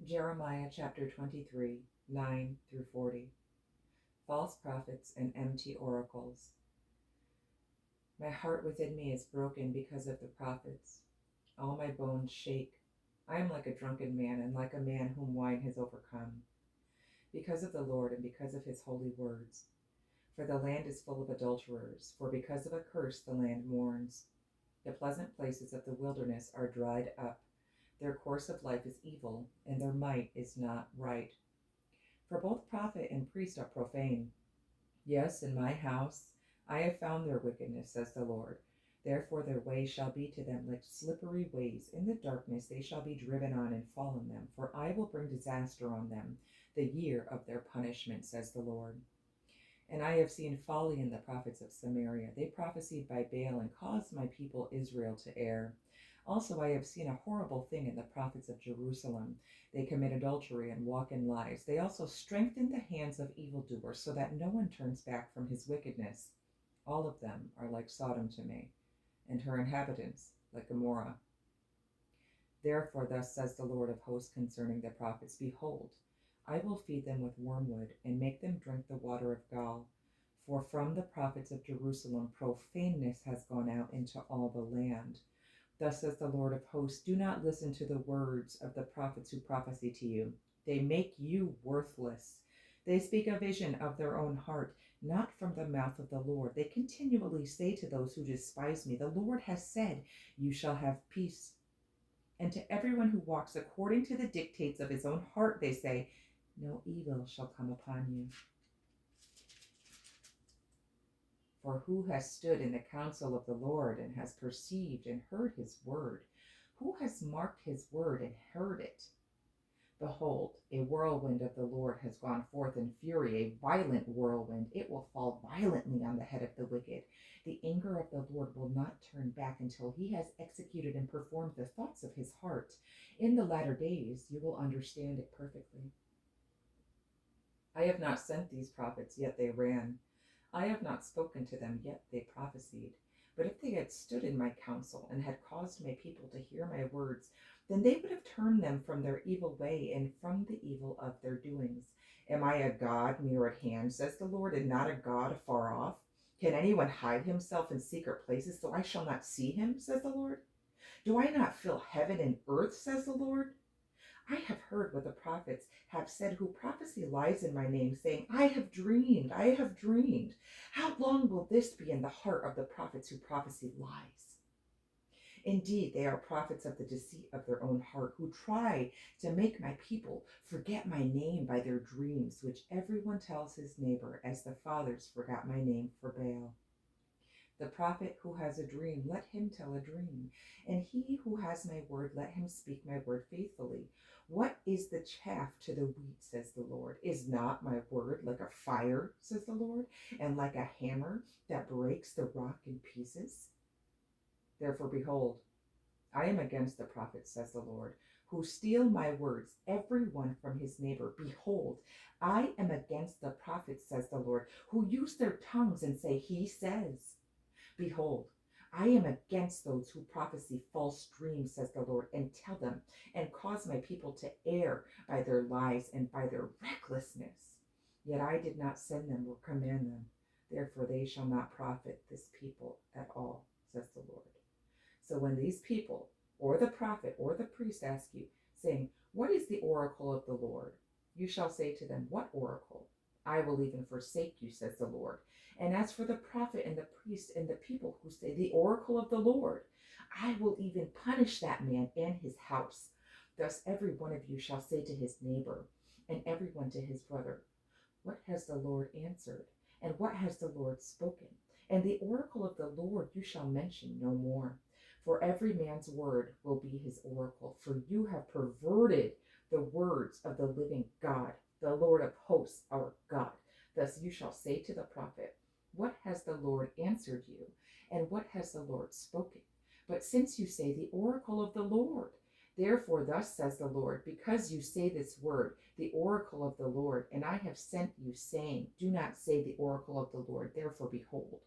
Jeremiah chapter 23, 9 through 40. False prophets and empty oracles. My heart within me is broken because of the prophets. All my bones shake. I am like a drunken man, and like a man whom wine has overcome, because of the Lord and because of his holy words. For the land is full of adulterers, for because of a curse the land mourns. The pleasant places of the wilderness are dried up. Their course of life is evil, and their might is not right. For both prophet and priest are profane. Yes, in my house I have found their wickedness, says the Lord. Therefore their way shall be to them like slippery ways. In the darkness they shall be driven on and fall in them. For I will bring disaster on them, the year of their punishment, says the Lord. And I have seen folly in the prophets of Samaria. They prophesied by Baal and caused my people Israel to err. Also I have seen a horrible thing in the prophets of Jerusalem. They commit adultery and walk in lies. They also strengthen the hands of evildoers, so that no one turns back from his wickedness. All of them are like Sodom to me, and her inhabitants like Gomorrah. Therefore thus says the Lord of hosts concerning the prophets, Behold, I will feed them with wormwood, and make them drink the water of gall. For from the prophets of Jerusalem profaneness has gone out into all the land. Thus says the Lord of hosts, do not listen to the words of the prophets who prophesy to you. They make you worthless. They speak a vision of their own heart, not from the mouth of the Lord. They continually say to those who despise me, the Lord has said, you shall have peace. And to everyone who walks according to the dictates of his own heart, they say, no evil shall come upon you. For who has stood in the counsel of the Lord and has perceived and heard his word? Who has marked his word and heard it? Behold, a whirlwind of the Lord has gone forth in fury, a violent whirlwind. It will fall violently on the head of the wicked. The anger of the Lord will not turn back until he has executed and performed the thoughts of his heart. In the latter days you will understand it perfectly. I have not sent these prophets, yet they ran. I have not spoken to them, yet they prophesied. But if they had stood in my counsel and had caused my people to hear my words, then they would have turned them from their evil way and from the evil of their doings. Am I a God near at hand, says the Lord, and not a God afar off? Can anyone hide himself in secret places so I shall not see him, says the Lord? Do I not fill heaven and earth, says the Lord? I have heard what the prophets have said who prophesy lies in my name, saying, I have dreamed, I have dreamed. How long will this be in the heart of the prophets who prophesy lies? Indeed, they are prophets of the deceit of their own heart, who try to make my people forget my name by their dreams, which everyone tells his neighbor, as the fathers forgot my name for Baal. The prophet who has a dream, let him tell a dream. And he who has my word, let him speak my word faithfully. What is the chaff to the wheat, says the Lord? Is not my word like a fire, says the Lord, and like a hammer that breaks the rock in pieces? Therefore, behold, I am against the prophets, says the Lord, who steal my words, every one from his neighbor. Behold, I am against the prophets, says the Lord, who use their tongues and say, he says. Behold, I am against those who prophesy false dreams, says the Lord, and tell them, and cause my people to err by their lies and by their recklessness. Yet I did not send them or command them. Therefore they shall not profit this people at all, says the Lord. So when these people, or the prophet, or the priest ask you, saying, what is the oracle of the Lord? You shall say to them, what oracle? I will even forsake you, says the Lord. And as for the prophet and the priest and the people who say, the oracle of the Lord, I will even punish that man and his house. Thus every one of you shall say to his neighbor, and everyone to his brother, what has the Lord answered? And what has the Lord spoken? And the oracle of the Lord you shall mention no more. For every man's word will be his oracle, for you have perverted the words of the living God, the Lord of hosts, our God. Thus you shall say to the prophet, what has the Lord answered you? And what has the Lord spoken? But since you say the oracle of the Lord, therefore thus says the Lord, because you say this word, the oracle of the Lord, and I have sent you, saying, do not say the oracle of the Lord, therefore behold,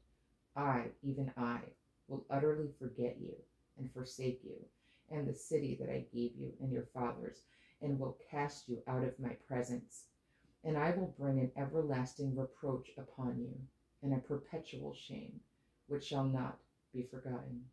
I, even I, will utterly forget you and forsake you, and the city that I gave you and your fathers, and will cast you out of my presence. And I will bring an everlasting reproach upon you, and a perpetual shame, which shall not be forgotten.